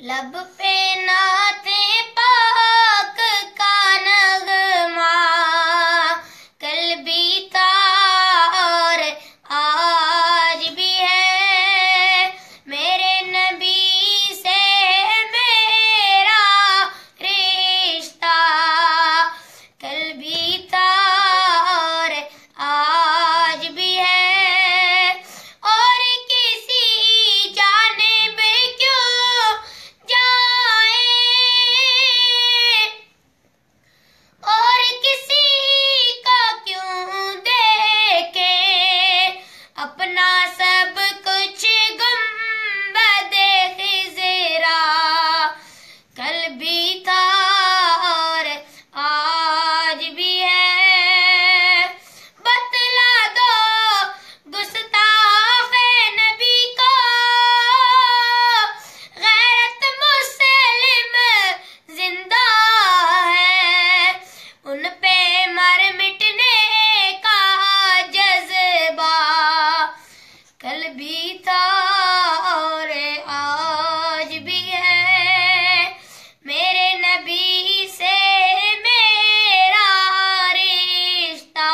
लब पे नाते पाक का नगमा कल बीता और आज भी है। मेरे नबी से मेरा रिश्ता कल बीता और आज भी है। और किसी जानिब क्यों जाए, और किसी का क्यों देखे, अपना सब कुछ गुंबदे खिज़रा कल बीता और आज भी है। बतला दो गुस्ताखे नबी को, गैरत मुस्लिम जिंदा है, उन पे मर मिटने का जज्बा कल बीता और आज भी है। मेरे नबी से मेरा रिश्ता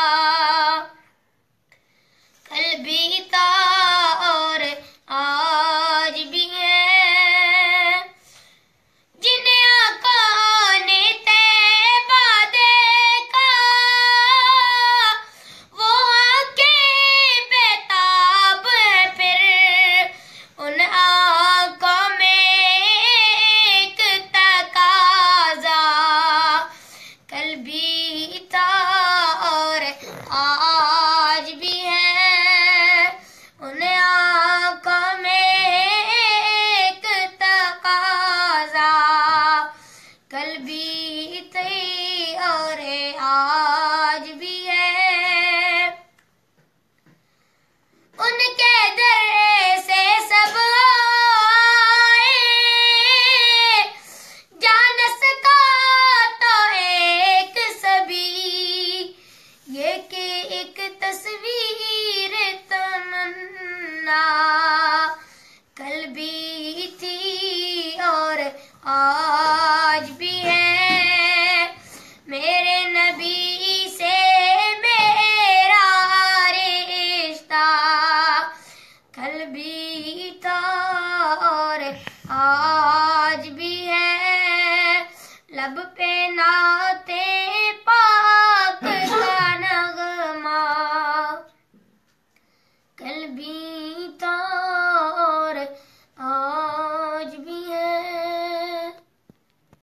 कल बीता और आज भी है। जिन्हें आका ने तैबा देखा, वो आंखें बेताब है फिर उन आंखों में एक तकाजा कल बीता और आज भी है। उन आंखों में एक तकाजा कल बीते और आज भी है। उनके दर से सब आए, जान सका तो एक सभी, ये कि एक तस्वीर तमन्ना कल भी थी और आज भी है। मेरे नबी से मेरा रिश्ता कल बीता और आज